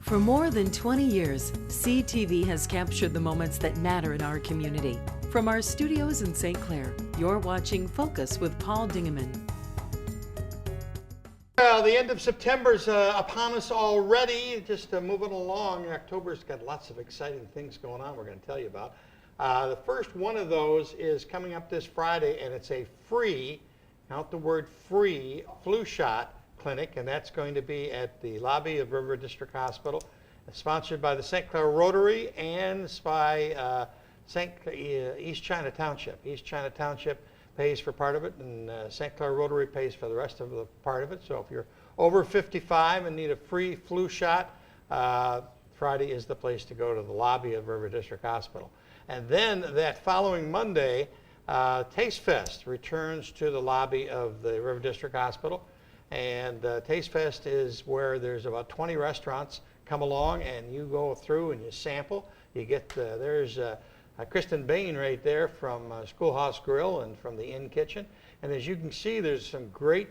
For more than 20 years, CTV has captured the moments that matter in our community. From our studios in St. Clair, you're watching Focus with Paul Dingeman. Well, the end of September's upon us already. Just moving along. October's got lots of exciting things going on we're going to tell you about. The first one of those is coming up this Friday, and it's a free, count the word free, flu shot clinic, and that's going to be at the lobby of River District Hospital, sponsored by the St. Clair Rotary and by East China Township. East China Township pays for part of it, and St. Clair Rotary pays for the rest of the part of it. So if you're over 55 and need a free flu shot, Friday is the place to go, to the lobby of River District Hospital. And then that following Monday, Taste Fest returns to the lobby of the River District Hospital. And Taste Fest is where there's about 20 restaurants come along, and you go through and you sample. You get there's Kristen Bain right there from Schoolhouse Grill and from the Inn Kitchen. And as you can see, there's some great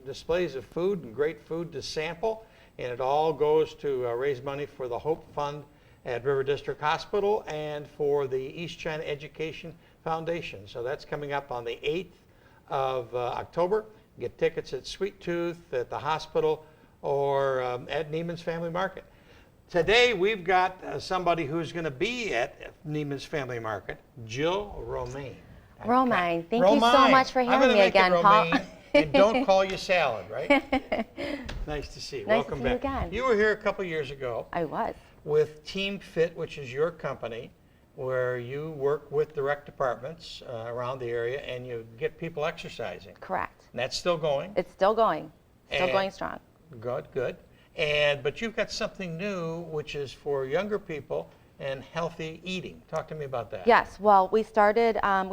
displays of food and great food to sample. And it all goes to raise money for the Hope Fund at River District Hospital and for the East China Education Foundation. So that's coming up on the 8th of October. Get tickets at Sweet Tooth, at the hospital, or at Neiman's Family Market. Today we've got somebody who's going to be at Neiman's Family Market, Jill Romaine. Romaine, thank you so much for having me again, Paul. And don't call you salad, right? Nice to see you. Nice Welcome to see you back. again. You were here a couple years ago. I was. With Team Fit, which is your company, where you work with the rec departments around the area and you get people exercising. Correct. And that's still going? It's still going. Still going strong. Good, good. But you've got something new, which is for younger people and healthy eating. Talk to me about that. Yes, well, we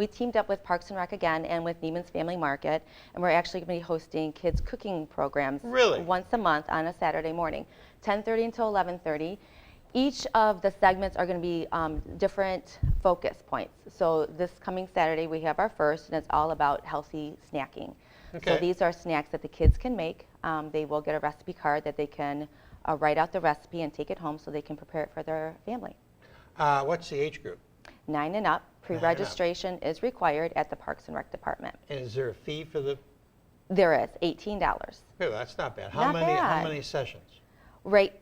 teamed up with Parks and Rec again and with Neiman's Family Market, and we're actually going to be hosting kids cooking programs once a month on a Saturday morning, 10:30 until 11:30. Each of the segments are going to be different focus points. So this coming Saturday we have our first, and it's all about healthy snacking. Okay. So these are snacks that the kids can make. They will get a recipe card that they can write out the recipe and take it home so they can prepare it for their family. What's the age group? 9 and up. Pre-registration is required at the Parks and Rec Department. And is there a fee for the? There is, $18. Okay, that's not bad. Not bad. How many sessions? Right,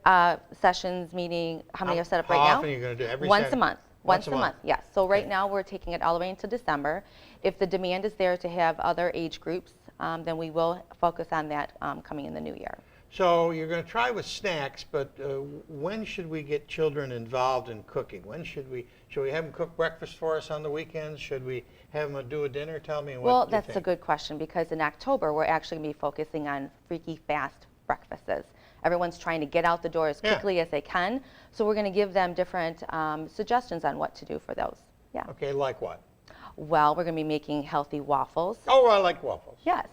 sessions meaning how many are set up right now? How often are you going to do? Every Once a month. Once a month, yes. So right Okay. now we're taking it all the way into December. If the demand is there to have other age groups, then we will focus on that coming in the new year. So you're going to try with snacks, but when should we get children involved in cooking? When should we have them cook breakfast for us on the weekends? Should we have them do a dinner? Tell me what Well, you that's think. a good question, because in October we're actually going to be focusing on freaky fast breakfasts. Everyone's trying to get out the door as quickly as they can, so we're going to give them different suggestions on what to do for those. Yeah. Okay, like what? Well, we're going to be making healthy waffles. Oh, I like waffles. Yes.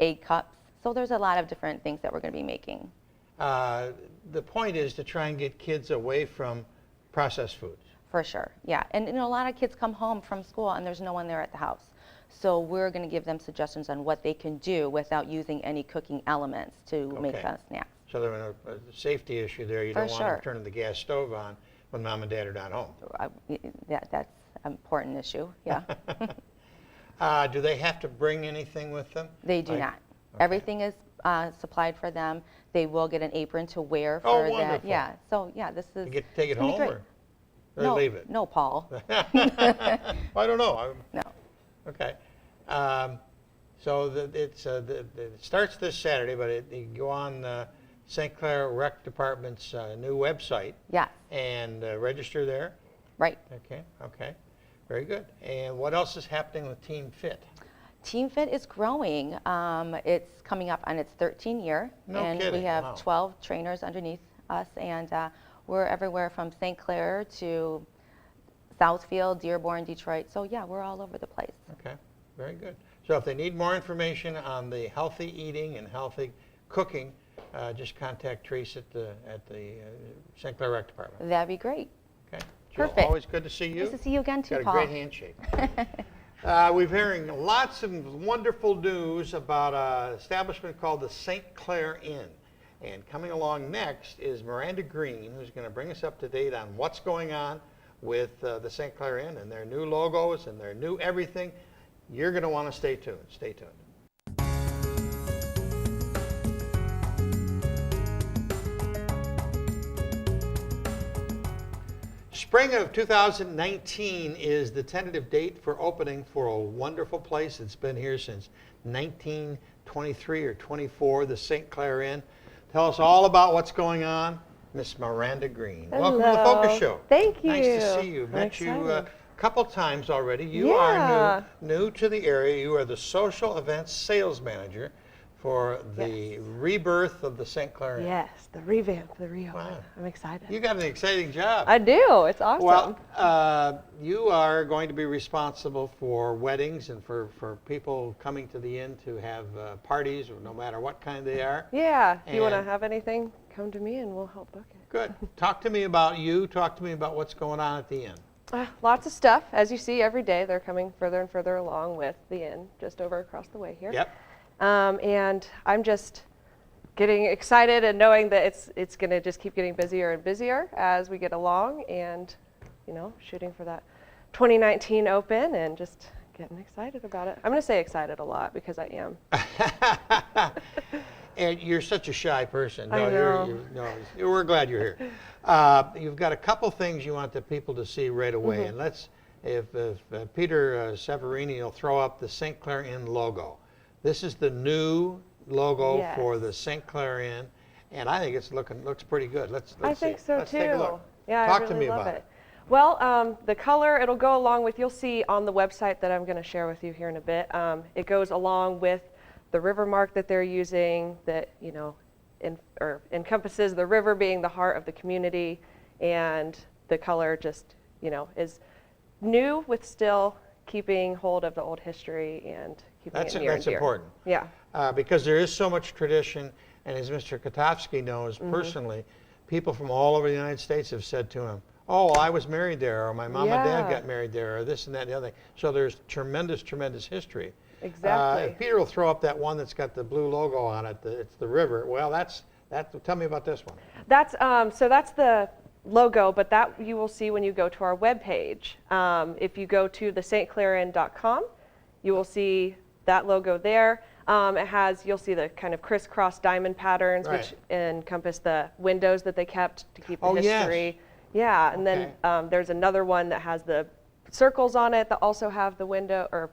Egg cups. So there's a lot of different things that we're going to be making. The point is to try and get kids away from processed foods. For sure, yeah. And a lot of kids come home from school and there's no one there at the house. So we're going to give them suggestions on what they can do without using any cooking elements to make a snack. So there's a safety issue there. You don't want them turning the gas stove on when mom and dad are not home. That's an important issue, yeah. Do they have to bring anything with them? They do not. Okay. Everything is supplied for them. They will get an apron to wear for that. Yeah. So yeah, this is. You get to take it home or no, leave it? No, Paul. Well, I don't know. No. Okay. So it starts this Saturday, but you go on St. Clair Rec Department's new website. Yes. And register there. Right. Okay. Okay. Very good. And what else is happening with Team Fit? Team Fit is growing. It's coming up on its 13th year. No kidding. We have 12 trainers underneath us, and we're everywhere from St. Clair to Southfield, Dearborn, Detroit. So yeah, we're all over the place. Okay, very good. So if they need more information on the healthy eating and healthy cooking, just contact Trace at the St. Clair Rec Department. That'd be great. Okay. Jill, Perfect. always good to see you. Nice to see you again too, Got Paul. a great handshake. We're hearing lots of wonderful news about an establishment called the St. Clair Inn. And coming along next is Miranda Green, who's going to bring us up to date on what's going on with the St. Clair Inn and their new logos and their new everything. You're going to want to stay tuned. Stay tuned. Spring of 2019 is the tentative date for opening for a wonderful place that's been here since 1923 or 24, the St. Clair Inn. Tell us all about what's going on, Miss Miranda Green. Hello. Welcome to the Focus Show. Thank you. Nice to see you. I'm Met you a excited. couple times already. You are new to the area. You are the social events sales manager for the rebirth of the St. Clair Inn. Yes, the revamp, the reopen. Wow. I'm excited. You got an exciting job. I do. It's awesome. Well, you are going to be responsible for weddings and for people coming to the inn to have parties, or no matter what kind they are. Yeah. If you want to And- have anything, come to me and we'll help book it. Good. Talk to me about you. Talk to me about what's going on at the inn. Lots of stuff. As you see every day, they're coming further and further along with the inn just over across the way here. Yep. And I'm just getting excited and knowing that it's going to just keep getting busier and busier as we get along, and shooting for that 2019 open and just getting excited about it. I'm going to say excited a lot because I am. And you're such a shy person. I know. We're glad you're here. You've got a couple things you want the people to see right away, and let's, if Peter Severini will throw up the St. Clair Inn logo. This is the new logo for the St. Clair Inn, and I think it's looks pretty good. Let's I see. think so Let's too. take a look. Yeah, Talk I to really me love about it. Well, the color, it'll go along with, you'll see on the website that I'm going to share with you here in a bit. It goes along with the river mark that they're using that, encompasses the river being the heart of the community, and the color just, is new with still keeping hold of the old history and keeping it near and That's dear. important. Yeah. Because there is so much tradition, and as Mr. Kotowski knows personally, people from all over the United States have said to him, "Oh, well, I was married there," or "My mom and dad got married there," or this and that and the other thing. So there's tremendous, tremendous history. Exactly. Peter will throw up that one that's got the blue logo on it. It's the river. Well, tell me about this one. That's so that's the logo, but that you will see when you go to our webpage. If you go to thestclairinn.com, you will see that logo there. You'll see the kind of crisscross diamond patterns, which encompass the windows that they kept to keep the history. Yes. Yeah, and then there's another one that has the circles on it that also have the window, or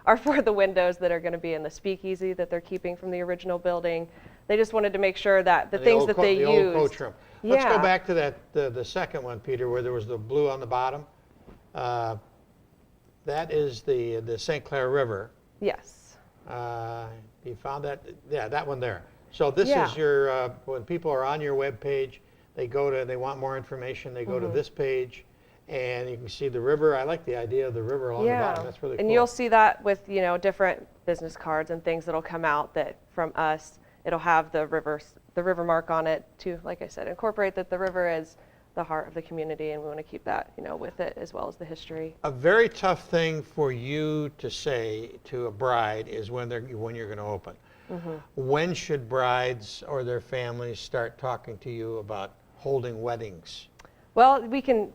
are for the windows that are going to be in the speakeasy that they're keeping from the original building. They just wanted to make sure that the things that they used. The old coach room. Let's go back to that the second one, Peter, where there was the blue on the bottom. That is the St. Clair River. Yes. You found that? Yeah, that one there. So this is your, when people are on your web page, they want more information, they go to this page, and you can see the river. I like the idea of the river along the bottom. That's really cool. And you'll see that with, different business cards and things that'll come out that from us, it'll have the river mark on it to, like I said, incorporate that the river is the heart of the community, and we want to keep that, with it, as well as the history. A very tough thing for you to say to a bride is when you're going to open. When should brides or their families start talking to you about holding weddings? Well,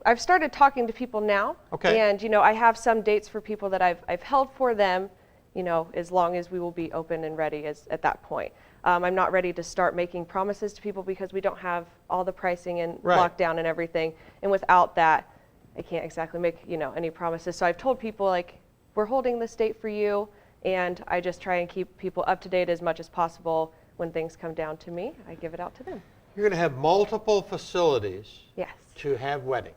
I've started talking to people now. Okay. And, I have some dates for people that I've held for them, as long as we will be open and ready at that point. I'm not ready to start making promises to people because we don't have all the pricing and locked down and everything. And without that, I can't exactly make, any promises. So I've told people, we're holding this date for you, and I just try and keep people up to date as much as possible. When things come down to me, I give it out to them. You're going to have multiple facilities to have weddings.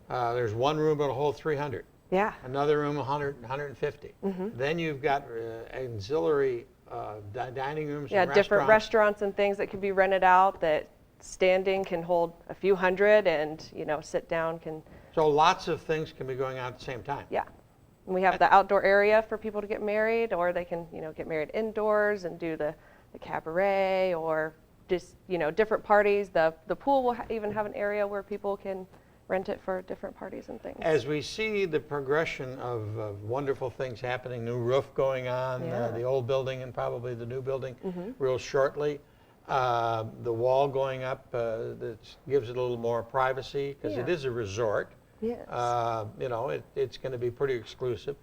There's one room that'll hold 300. Yeah. Another room 100, 150. Then you've got auxiliary dining rooms and different restaurants and things that can be rented out that standing can hold a few hundred, and sit down can. So lots of things can be going on at the same time. Yeah. And we have the outdoor area for people to get married, or they can get married indoors and do the cabaret, or just different parties. The pool will even have an area where people can rent it for different parties and things. As we see the progression of wonderful things happening, new roof going on, the old building and probably the new building real shortly, The wall going up that gives it a little more privacy because it is a resort. Yes. You know, it's going to be pretty exclusive.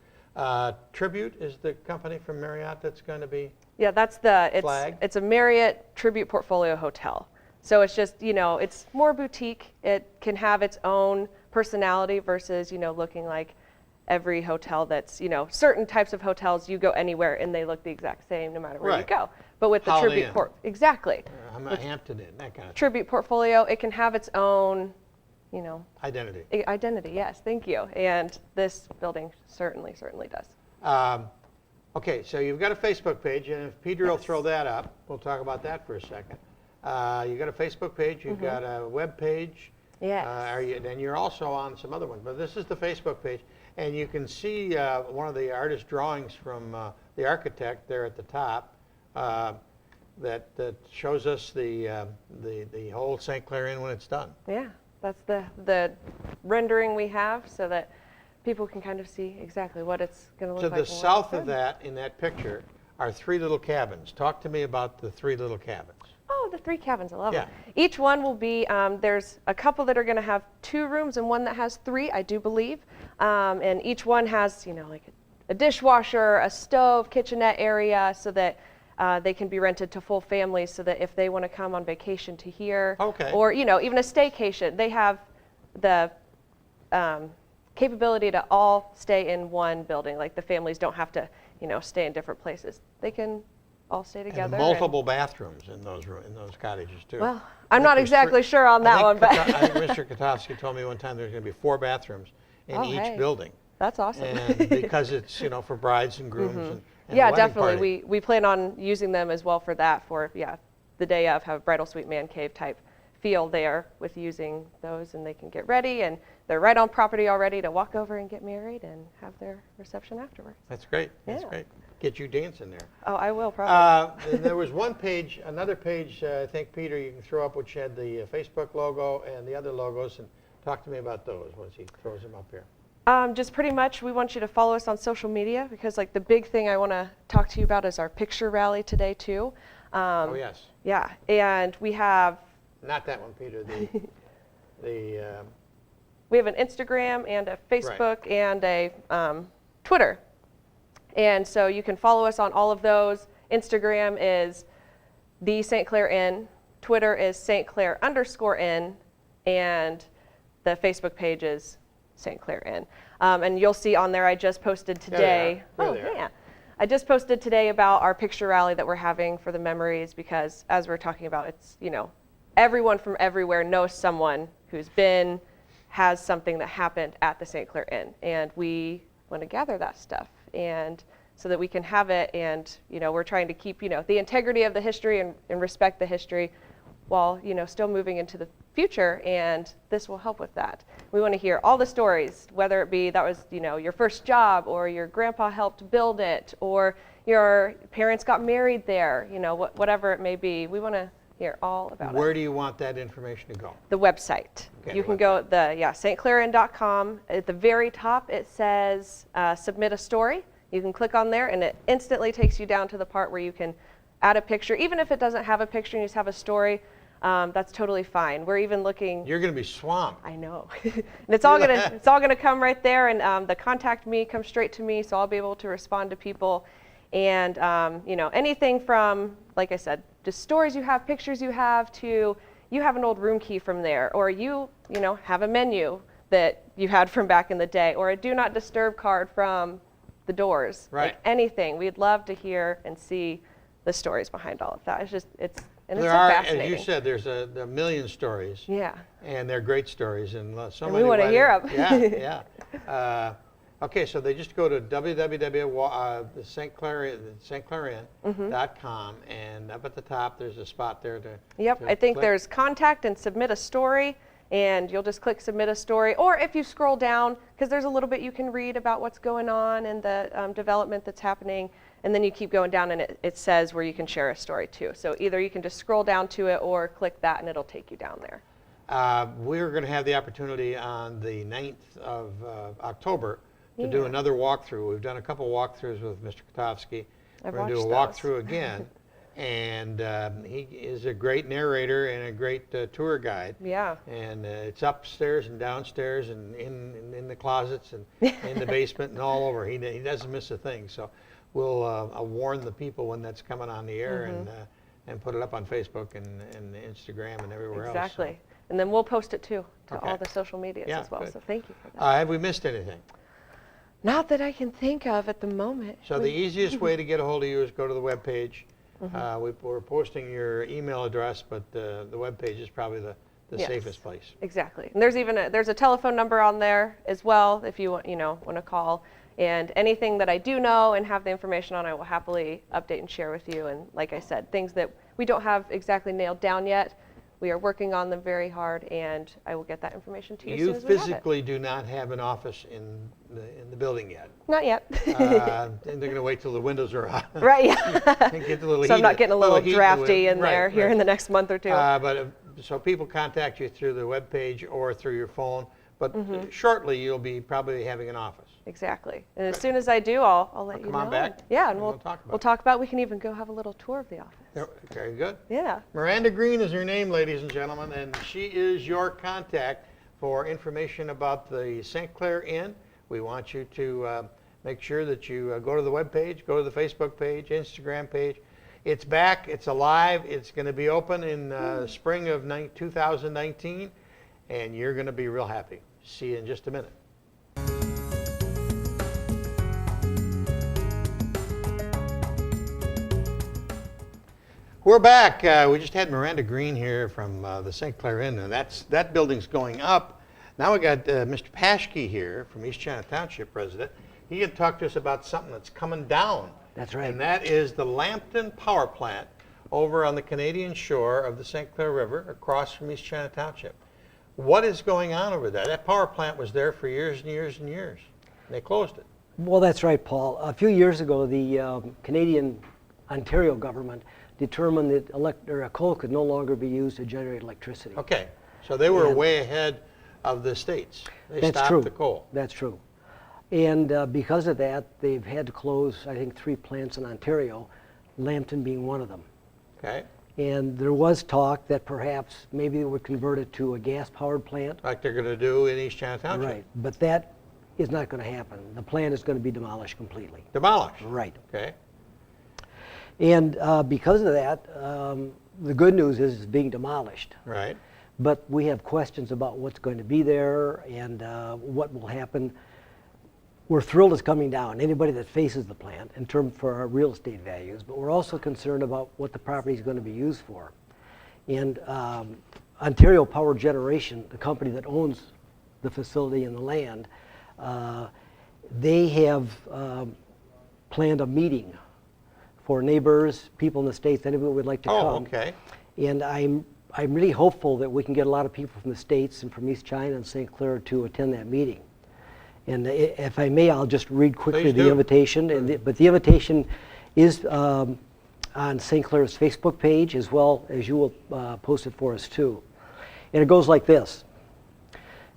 Tribute is the company from Marriott that's going to be. Yeah, it's a Marriott Tribute Portfolio hotel. So it's just, you know, it's more boutique. It can have its own personality versus, you know, looking like every hotel that's, you know, certain types of hotels, you go anywhere and they look the exact same no matter where you go. But with the Tribute exactly. Hampton Inn, that kind of Tribute Portfolio, it can have its own, you know. Identity. Identity, yes, thank you. And this building certainly does. Okay, so you've got a Facebook page, and if Peter will throw that up, we'll talk about that for a second. You've got a Facebook page, you've got a web page. Yes. And you're also on some other ones, but this is the Facebook page. And you can see one of the artist drawings from the architect there at the top that shows us the whole St. Clair Inn when it's done. Yeah, that's the rendering we have so that people can kind of see exactly what it's going to look like. To the south of that, in that picture, are 3 little cabins. Talk to me about the 3 little cabins. Oh, the 3 cabins, I love them. Each one will be, there's a couple that are going to have 2 rooms and one that has 3, I do believe. And each one has, you know, like a dishwasher, a stove, kitchenette area so that they can be rented to full families so that if they want to come on vacation to here or, you know, even a staycation, they have the capability to all stay in one building. Like the families don't have to, you know, stay in different places. They can all stay together. And multiple bathrooms in those cottages too. Well, I'm not exactly sure on that one, but I think Mr. Katowski told me one time there's going to be 4 bathrooms in each building. That's awesome. And because it's, you know, for brides and grooms and yeah, wedding definitely. party. We plan on using them as well for that. For the day of, have a bridal suite man cave type feel there with using those, and they can get ready and they're right on property already to walk over and get married and have their reception afterwards. That's great. That's great. Get you dancing there. Oh, I will probably. And there was one page, another page, I think, Peter, you can throw up, which had the Facebook logo and the other logos, and talk to me about those once he throws them up here. Just pretty much, we want you to follow us on social media because, like, the big thing I want to talk to you about is our picture rally today too. Oh yes. Yeah, and we have. Not that one, Peter. We have an Instagram and a Facebook and a Twitter. And so you can follow us on all of those. Instagram is the St. Clair Inn. Twitter is St. Clair_Inn. And the Facebook page is St. Clair Inn. And you'll see on there I just posted today. I just posted today about our picture rally that we're having for the memories because as we're talking about, it's, you know, everyone from everywhere knows someone who's has something that happened at the St. Clair Inn. And we want to gather that stuff and so that we can have it, and you know, we're trying to keep, you know, the integrity of the history and respect the history while, you know, still moving into the future, and this will help with that. We want to hear all the stories, whether it be that was, you know, your first job or your grandpa helped build it or your parents got married there, you know, whatever it may be. We want to hear all about it. Where do you want that information to go? The website. You can go at the stclairin.com. At the very top it says submit a story. You can click on there and it instantly takes you down to the part where you can add a picture. Even if it doesn't have a picture and you just have a story, that's totally fine. We're even looking. You're going to be swamped. I know. And it's all gonna come right there, and the contact me comes straight to me, so I'll be able to respond to people. And you know, anything from, like I said, just stories you have, pictures you have, to you have an old room key from there, or you know, have a menu that you had from back in the day, or a do not disturb card from the doors. Right. Like anything. We'd love to hear and see the stories behind all of that. It's just, it's so fascinating. As you said, there's a million stories. Yeah. And they're great stories, and so and many. we want to hear them. Yeah. Okay, so they just go to www.stclairin.com, and up at the top there's a spot there to. Yep, I think there's contact and submit a story, and you'll just click submit a story. Or if you scroll down, because there's a little bit you can read about what's going on and the development that's happening, and then you keep going down and it says where you can share a story too. So either you can just scroll down to it or click that and it'll take you down there. We're going to have the opportunity on the 9th of October to do another walkthrough. We've done a couple walkthroughs with Mr. Katowski. We're going to do a walkthrough again. And he is a great narrator and a great tour guide. Yeah. And it's upstairs and downstairs and in the closets and in the basement and all over. He doesn't miss a thing. So we'll warn the people when that's coming on the air and put it up on Facebook and Instagram and everywhere else. Exactly. And then we'll post it too to Okay. all the social medias as well. Good. So thank you for that. Have we missed anything? Not that I can think of at the moment. So the easiest way to get a hold of you is go to the webpage. We're posting your email address, but the webpage is probably the Yes. safest place. Exactly. And there's even there's a telephone number on there as well if you want to call. And anything that I do know and have the information on, I will happily update and share with you. And like I said, things that we don't have exactly nailed down yet, we are working on them very hard, and I will get that information to you as soon as we have it. You physically do not have an office in the building yet. Not yet. And they're going to wait till the windows are out. Right, yeah. And get a little So I'm heat- not getting a little heat drafty the in wind. there Right, here right. in the next month or two. So people contact you through the webpage or through your phone, but shortly you'll be probably having an office. Exactly. And as soon as I do, I'll let you know. Come on back. Yeah, and and we'll talk about we'll talk about. We can even go have a little tour of the office. Very good. Yeah. Miranda Green is her name, ladies and gentlemen, and she is your contact for information about the St. Clair Inn. We want you to make sure that you go to the webpage, go to the Facebook page, Instagram page. It's back, it's alive, it's going to be open in spring of 2019, and you're going to be real happy. See you in just a minute. We're back. We just had Miranda Green here from the St. Clair Inn, and that building's going up. Now we got Mr. Paschke here from East China Township resident. He can talk to us about something that's coming down. That's right. And that is the Lambton Plant over on the Canadian shore of the St. Clair River across from East China Township. What is going on over there? That power plant was there for years and years and years. And they closed it. Well, that's right, Paul. A few years ago, the Canadian Ontario government determined that coal could no longer be used to generate electricity. Okay, so they were way ahead of the states. They That's stopped true. the coal. That's true. And because of that, they've had to close, I think, 3 plants in Ontario, Lambton being one of them. Okay, And there was talk that perhaps maybe they would convert it to a gas-powered plant. like they're going to do in East China Township. Right, but that is not going to happen. The plant is going to be demolished completely. Demolished. Right. Okay. And because of that, the good news is it's being demolished. Right. But we have questions about what's going to be there and what will happen. We're thrilled it's coming down, anybody that faces the plant, in terms for our real estate values, but we're also concerned about what the property is going to be used for. And Ontario Power Generation, the company that owns the facility and the land, they have planned a meeting for neighbors, people in the States, anybody who would like to come. Oh, okay. And I'm really hopeful that we can get a lot of people from the States and from East China and St. Clair to attend that meeting. And if I may, I'll just read quickly Please the do. invitation. But the invitation is on St. Clair's Facebook page, as well as you will post it for us too. And it goes like this.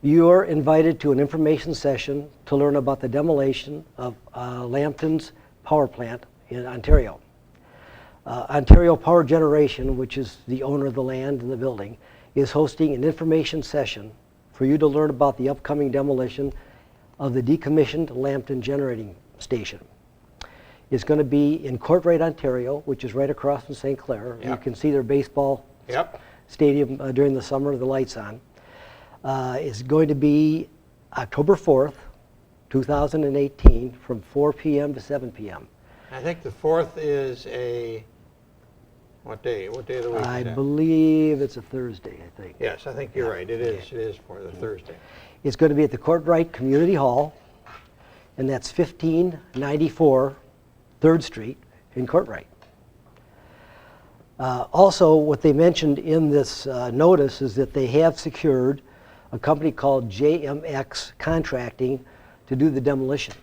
You're invited to an information session to learn about the demolition of Lambton's power plant in Ontario. Ontario Power Generation, which is the owner of the land and the building, is hosting an information session for you to learn about the upcoming demolition of the decommissioned Lambton generating station. It's going to be in Courtright, Ontario, which is right across from St. Clair. Yep. You can see their baseball stadium during the summer, the lights on. It's going to be October 4th, 2018, from 4 p.m. to 7 p.m. I think the 4th is what day? What day of the week I is that? believe it's a Thursday, I think. Yes, I think you're right. It is. It is for the Thursday. It's going to be at the Courtright Community Hall, and that's 1594 3rd Street in Courtright. Also, what they mentioned in this notice is that they have secured a company called JMX Contracting to do the demolition.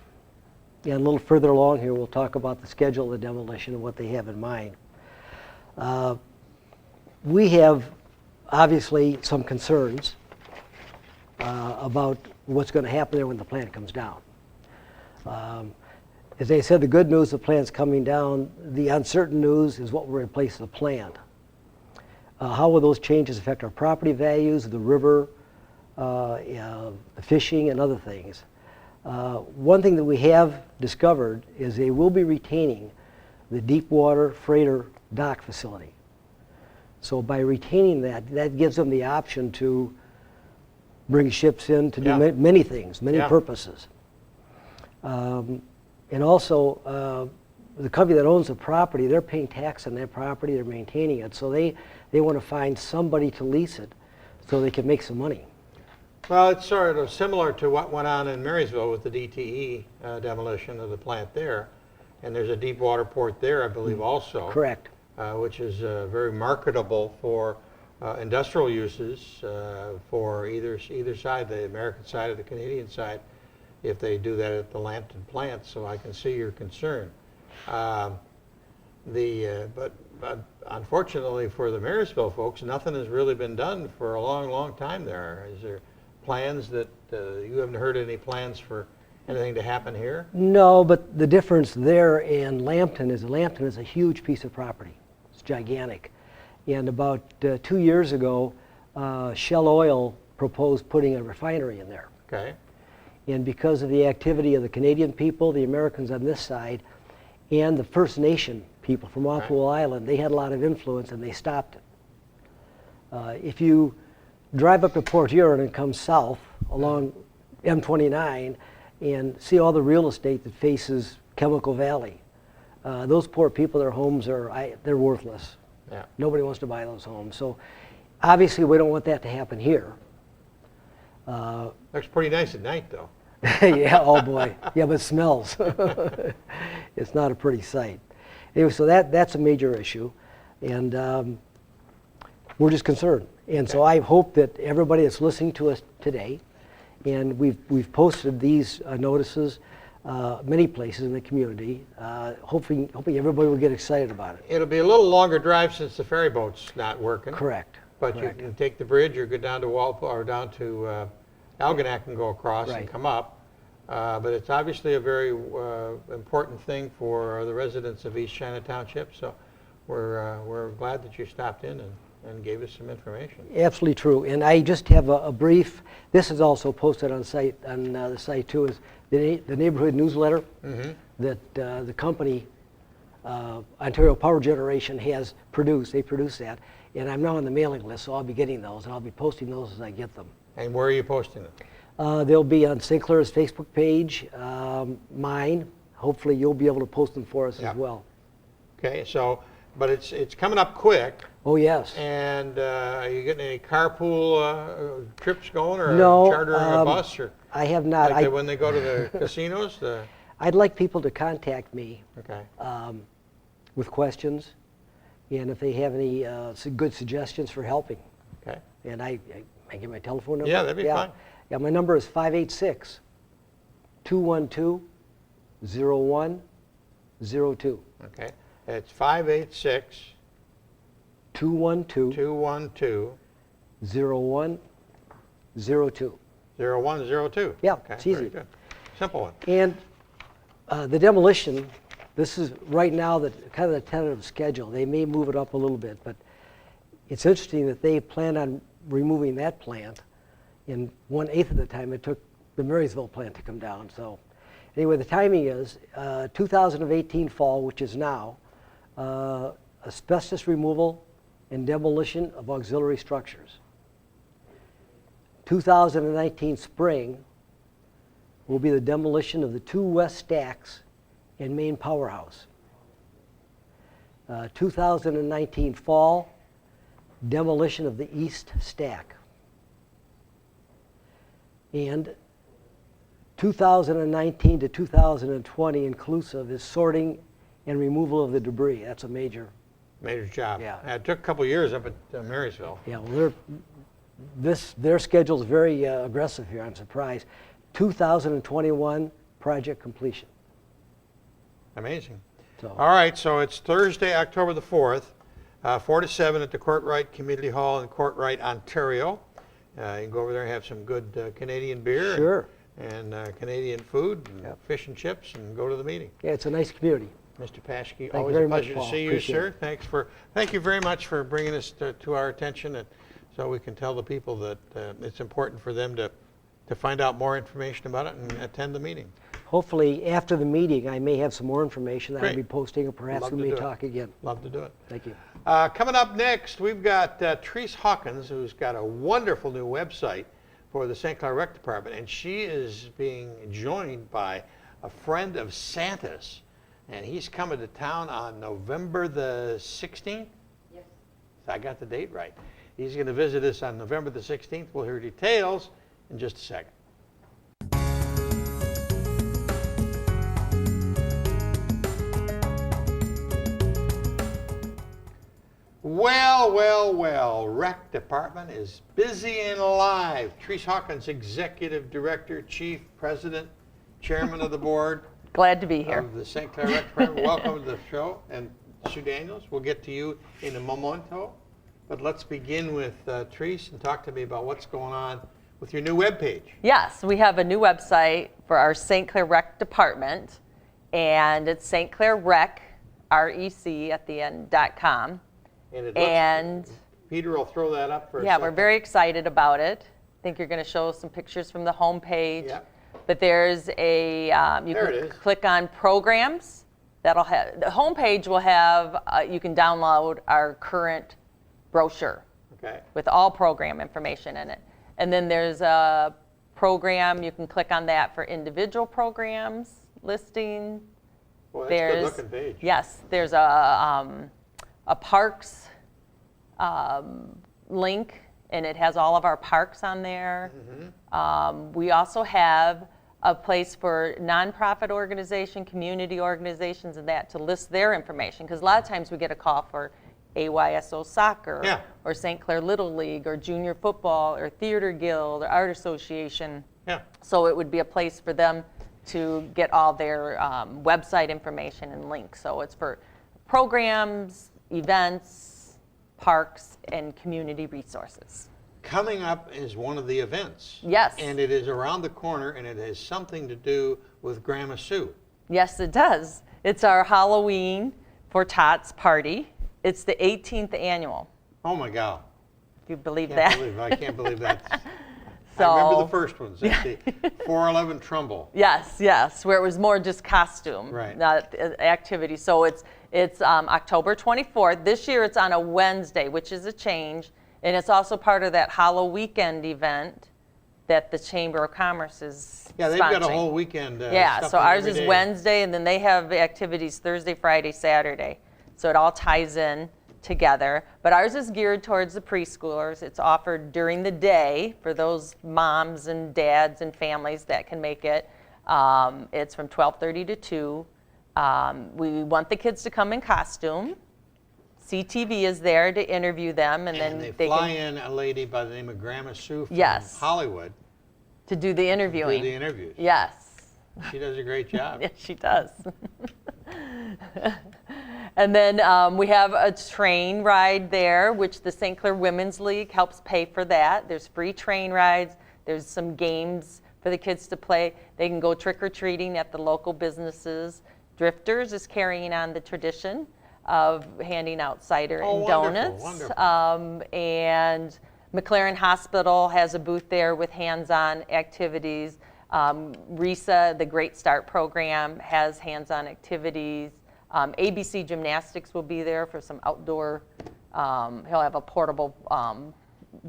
And a little further along here, we'll talk about the schedule of the demolition and what they have in mind. We have obviously some concerns about what's going to happen there when the plant comes down. As I said, the good news, the plant's coming down. The uncertain news is what will replace the plant. How will those changes affect our property values, the river, the fishing, and other things? One thing that we have discovered is they will be retaining the deep water freighter dock facility. So by retaining that, that gives them the option to bring ships in to do many things, many purposes. And also, the company that owns the property, they're paying tax on that property, they're maintaining it, so they want to find somebody to lease it so they can make some money. Well, it's sort of similar to what went on in Marysville with the DTE demolition of the plant there. And there's a deep water port there, I believe, also. Correct. Which is very marketable for industrial uses for either side, the American side or the Canadian side, if they do that at the Lambton plant. So I can see your concern. But unfortunately for the Marysville folks, nothing has really been done for a long, long time there. Is there plans that you haven't heard any plans for anything to happen here? No, but the difference there in Lambton is a huge piece of property. It's gigantic. And about 2 years ago, Shell Oil proposed putting a refinery in there. Okay. And because of the activity of the Canadian people, the Americans on this side, and the First Nation people from Walpole Island, they had a lot of influence and they stopped it. If you drive up to Port Huron and come south along M29 and see all the real estate that faces Chemical Valley, those poor people, their homes they're worthless. Yeah. Nobody wants to buy those homes. So obviously we don't want that to happen here. Looks pretty nice at night, though. Yeah, oh boy. Yeah, but it smells. It's not a pretty sight. Anyway, so that's a major issue. And we're just concerned. And so I hope that everybody that's listening to us today, and we've posted these notices many places in the community, hoping everybody will get excited about it. It'll be a little longer drive since the ferry boat's not working. Correct. But you can take the bridge or go down to Walpole or down to Algonac and go across and come up. But it's obviously a very important thing for the residents of East China Township. So we're glad that you stopped in and gave us some information. Absolutely true. And I just have a brief, this is also posted on the site too, is the neighborhood newsletter that the company, Ontario Power Generation, has produced. They produce that. And I'm now on the mailing list, so I'll be getting those, and I'll be posting those as I get them. And where are you posting them? They'll be on St. Clair's Facebook page, mine. Hopefully you'll be able to post them for us as well. Okay, so, but it's coming up quick. Oh, yes. And are you getting any carpool trips going, or no, chartering a bus? Or I have not. Like when they go to the casinos? I'd like people to contact me with questions, and if they have any good suggestions for helping. Okay. And I give my telephone number? Yeah, that'd be fine. Yeah, my number is 586-212-0102. Okay. It's 586 212 0102. 0102. Yeah, okay, it's easy. Very good. Simple one. And the demolition, this is right now kind of the tentative schedule. They may move it up a little bit, but it's interesting that they plan on removing that plant in 1/8 of the time it took the Marysville plant to come down. So anyway, the timing is 2018 fall, which is now, asbestos removal and demolition of auxiliary structures. 2019 spring will be the demolition of the 2 west stacks and main powerhouse. 2019 fall, demolition of the east stack. And 2019 to 2020 inclusive is sorting and removal of the debris. That's a major job. Yeah. It took a couple of years up at Marysville. Yeah, well, their schedule is very aggressive here. I'm surprised. 2021 project completion. Amazing. So. All right, so it's Thursday, October the 4th, 4 to 7 at the Courtright Community Hall in Courtright, Ontario. You can go over there and have some good Canadian beer. Sure. and Canadian food and fish and chips and go to the meeting. Yeah, it's a nice community. Mr. Paschke, Thank always you very a much, pleasure Paul. to see you, Appreciate sir. it. Thank you very much for bringing this to our attention, and so we can tell the people that it's important for them to find out more information about it and attend the meeting. Hopefully, after the meeting, I may have some more information that I'll be posting, or perhaps Love we to may do it. talk again. Love to do it. Thank you. Coming up next, we've got Therese Hawkins, who's got a wonderful new website for the St. Clair Rec Department, and she is being joined by a friend of Santa's, and he's coming to town on November the 16th? Yes. I got the date right. He's going to visit us on November the 16th. We'll hear details in just a second. Well, Rec Department is busy and alive. Therese Hawkins, Executive Director, Chief President, Chairman of the Board. Glad to be here. Of the St. Clair Rec Department. Welcome to the show. And Sue Daniels, we'll get to you in a momento. But let's begin with Therese and talk to me about what's going on with your new webpage. Yes, we have a new website for our St. Clair Rec Department, and it's St. Clair Rec, R-E-C at the end.com. And it looks, Peter will throw that up for a second. We're very excited about it. I think you're going to show some pictures from the homepage. Yeah. But there's a, you can click on programs. That'll have, the homepage will have, you can download our current brochure with all program information in it. And then there's a program, you can click on that for individual programs, listing. Well, that's a good looking page. Yes, there's a parks link, and it has all of our parks on there. We also have a place for nonprofit organization, community organizations, and that to list their information, because a lot of times we get a call for AYSO soccer or St. Clair Little League or junior football or theater guild or art association. So it would be a place for them to get all their website information and links. So it's for programs, events, parks, and community resources. Coming up is one of the events. Yes. And it is around the corner, and it has something to do with Grandma Sue. Yes, it does. It's our Halloween for Tots party. It's the 18th annual. Oh my God. If you believe that. I can't believe that. I remember the first ones, at the 411 Trumbull. Yes, where it was more just costume, not activity. So it's October 24th. This year it's on a Wednesday, which is a change. And it's also part of that Halloween weekend event that the Chamber of Commerce is they've sponsoring. got a whole weekend. So ours is Wednesday, and then they have activities Thursday, Friday, Saturday. So it all ties in together. But ours is geared towards the preschoolers. It's offered during the day for those moms and dads and families that can make it. It's from 12:30 to 2. We want the kids to come in costume. CTV is there to interview them, and then they fly in a lady by the name of Grandma Sue from Hollywood to do the interviewing. Do the interviews. Yes. She does a great job. Yes, she does. And then we have a train ride there, which the St. Clair Women's League helps pay for that. There's free train rides. There's some games for the kids to play. They can go trick-or-treating at the local businesses. Drifters is carrying on the tradition of handing out cider and donuts. Wonderful. And McLaren Hospital has a booth there with hands-on activities. RISA, the Great Start program, has hands-on activities. ABC Gymnastics will be there for some outdoor, he'll have a portable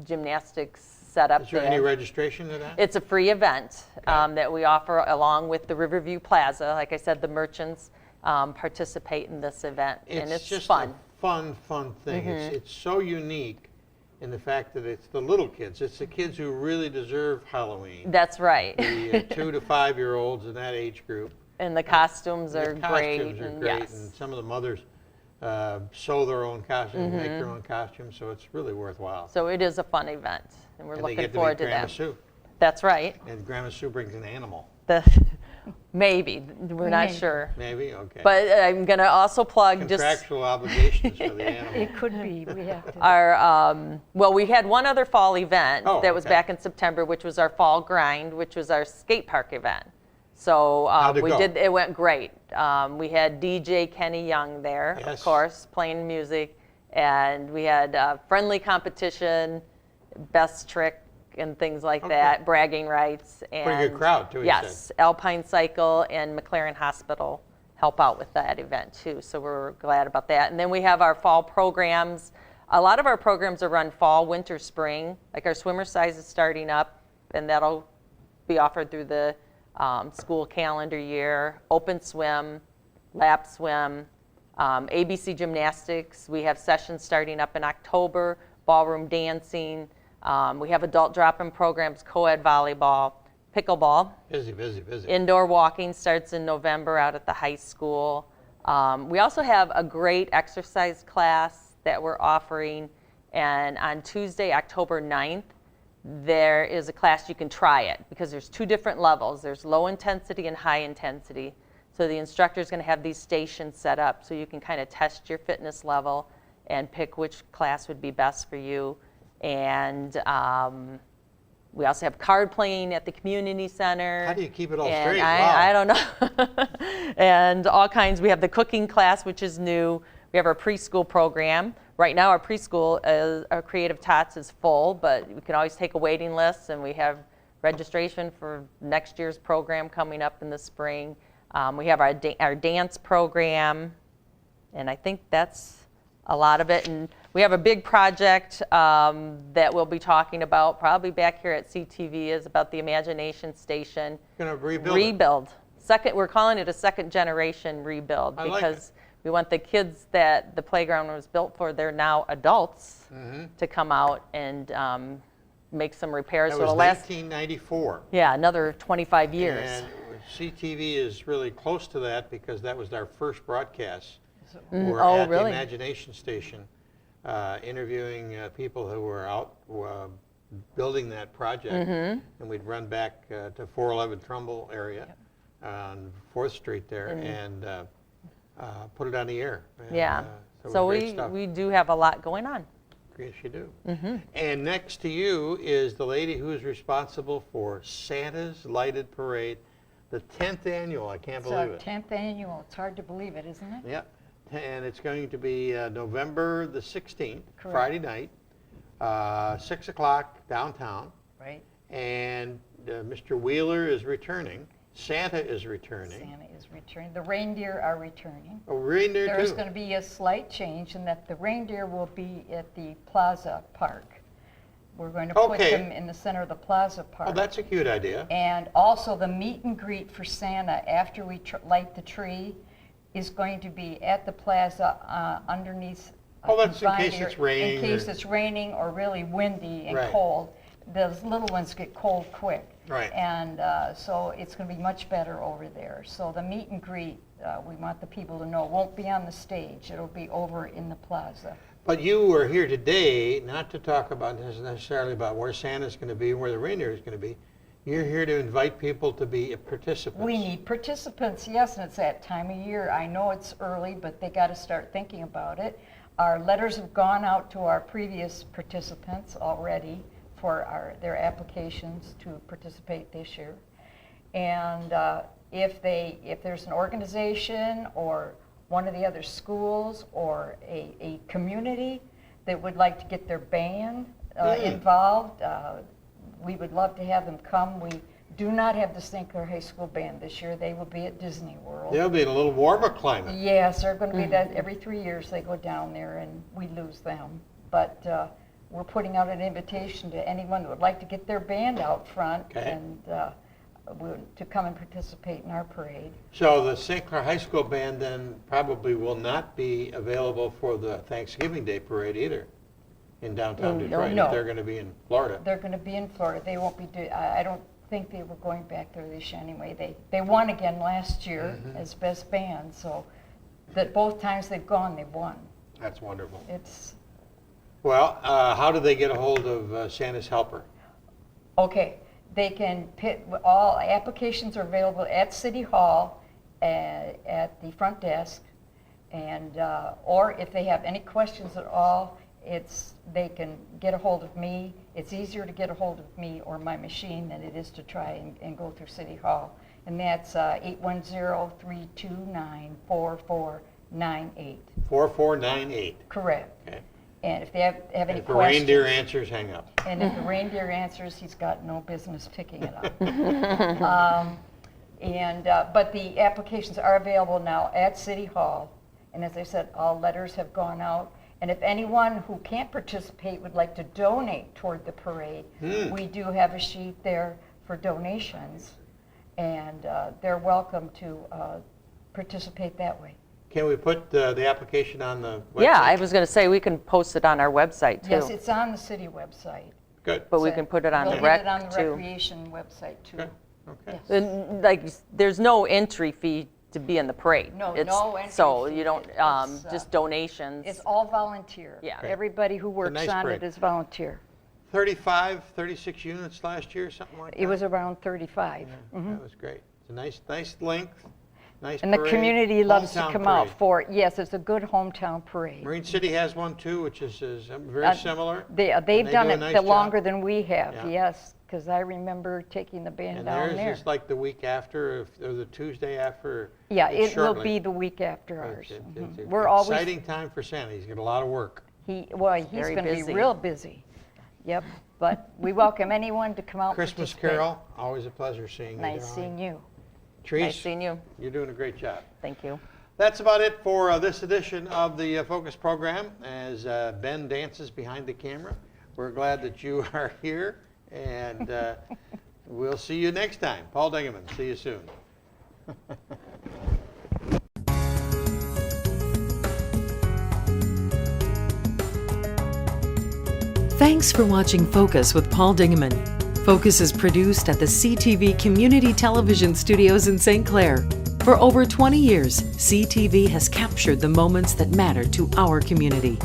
gymnastics set up there. Is there any registration to that? It's a free event that we offer along with the Riverview Plaza. Like I said, the merchants participate in this event, and it's just fun. A fun thing. It's so unique in the fact that it's the little kids. It's the kids who really deserve Halloween. That's right. The 2 to 5 year olds in that age group. And the costumes are great. Costumes are great, and some of the mothers sew their own costumes, make their own costumes, so it's really worthwhile. So it is a fun event, and we're looking they get forward to to Grandma that. Sue. That's right. And Grandma Sue brings an animal. Maybe, we're not sure. Maybe, okay. But I'm going to also plug Contractual obligations for the animal. It could be, we have to. our, well, we had one other fall event Oh, that was okay. back in September, which was our fall grind, which was our skate park event. So How'd it go? it went great. We had DJ Kenny Young there, Yes. of course, playing music. And we had friendly competition, best trick and things like Okay. that, bragging rights. And Pretty good crowd, too, you yes, said. Alpine Cycle and McLaren Hospital help out with that event too. So we're glad about that. And then we have our fall programs. A lot of our programs are run fall, winter, spring. Like our swimmer size is starting up, and that'll be offered through the school calendar year. Open swim, lap swim, ABC gymnastics. We have sessions starting up in October, ballroom dancing. We have adult drop-in programs, co-ed volleyball, pickleball. Busy, busy, busy. Indoor walking starts in November out at the high school. We also have a great exercise class that we're offering. And on Tuesday, October 9th, there is a class you can try it because there's two different levels. There's low intensity and high intensity. So the instructor is going to have these stations set up so you can kind of test your fitness level and pick which class would be best for you. And we also have card playing at the community center. How do you keep it all And straight? I Wow. don't know. And all kinds. We have the cooking class, which is new. We have our preschool program. Right now, our preschool, our Creative Tots is full, but we can always take a waiting list, and we have registration for next year's program coming up in the spring. We have our dance program, and I think that's a lot of it. And we have a big project that we'll be talking about probably back here at CTV is about the Imagination Station. Gonna rebuild it. Rebuild. We're calling it a second generation rebuild I like because we want the kids that the playground was built for, they're now adults, to come out and make some repairs. That So was it'll last, 1994. yeah, another 25 years. And CTV is really close to that because that was our first broadcast. We're oh, at the really? Imagination Station, interviewing people who were out building that project. Mm-hmm. And we'd run back to 411 Trumbull area on 4th Street there and put it on the air. And, Yeah. so it So was great stuff. we do have a lot going on. Yes, you do. Mm-hmm. And next to you is the lady who is responsible for Santa's Lighted Parade, the 10th annual. I can't It's our believe it. 10th annual. It's hard to believe it, isn't it? Yep. And it's going to be November the 16th, Correct. Friday night, 6 o'clock downtown. Right. And Mr. Wheeler is returning. Santa is returning. Santa is returning. The reindeer are returning. Oh, reindeer There's too. going to be a slight change in that the reindeer will be at the Plaza Park. We're going to put Okay. them in the center of the Plaza Park. Oh, that's a cute idea. And also the meet and greet for Santa after we light the tree is going to be at the plaza underneath. Oh, that's in confined case area- it's raining In case or- it's raining or really windy and Right. cold. Those little ones get cold quick. Right. And so it's going to be much better over there. So the meet and greet, we want the people to know, won't be on the stage. It'll be over in the plaza. But you are here today not to talk about necessarily about where Santa's going to be, where the reindeer is going to be. You're here to invite people to be participants. We need participants, yes, and it's that time of year. I know it's early, but they got to start thinking about it. Our letters have gone out to our previous participants already for their applications to participate this year. And if there's an organization or one of the other schools or a community that would like to get their band involved, we would love to have them come. We do not have the St. Clair High School Band this year. They will be at Disney World. They'll be in a little warmer climate. Yes, they're going to be that every 3 years they go down there and we lose them. But we're putting out an invitation to anyone that would like to get their band out front Okay. and to come and participate in our parade. So the St. Clair High School Band then probably will not be available for the Thanksgiving Day Parade either in downtown Detroit. no. If they're going to be in Florida. They're going to be in Florida. They won't be I don't think they were going back there this year anyway. They won again last year as best band, so that both times they've gone, they've won. That's wonderful. It's Well, how do they get a hold of Santa's Helper? okay. They can pick, all applications are available at City Hall at the front desk, and or if they have any questions at all, they can get a hold of me. It's easier to get a hold of me or my machine than it is to try and go through City Hall. And that's 810-329-4498. 4498. Correct. Okay. And if they have any If the questions. reindeer answers, hang up. And if the reindeer answers, he's got no business picking it up. But the applications are available now at City Hall. And as I said, all letters have gone out. And if anyone who can't participate would like to donate toward the parade, we do have a sheet there for donations. And they're welcome to participate that way. Can we put the application on the website? Yeah, I was going to say, we can post it on our website, too. Yes, it's on the city website. Good. But we can put it on the We'll rec, get it on the too. recreation website, too. Okay. Okay. Yes. And, like, there's no entry fee to be in the parade. No, It's- no entry So fee. you don't, It's, just donations. It's all volunteer. Yeah. Everybody who works nice on parade. it is volunteer. 36 units last year, something like that? It was around 35. That was great. It's a nice length, nice And the parade. community loves to Hometown come out parade. for, yes, it's a good hometown parade. Marine City has one too, which is very similar. They've and they done do a it nice the job. longer than we have, Yeah. yes, because I remember taking the band And down theirs there. is like the week after, or the Tuesday after. Yeah, it's it will shortly. be the week after It's- ours. it's- Mhm. it's We're an always, exciting time for Santa. He's got a lot of work. he's Very going to be busy. real busy. Yep, but we welcome anyone to come out and Christmas participate. Carol, always a pleasure seeing you. Nice darling. seeing you. Therese, Nice seeing you. you're doing a great job. Thank you. That's about it for this edition of the Focus program. As Ben dances behind the camera, we're glad that you are here, and we'll see you next time. Paul Dingeman, see you soon. Thanks for watching Focus with Paul Dingeman. Focus is produced at the CTV Community Television Studios in St. Clair. For over 20 years, CTV has captured the moments that matter to our community.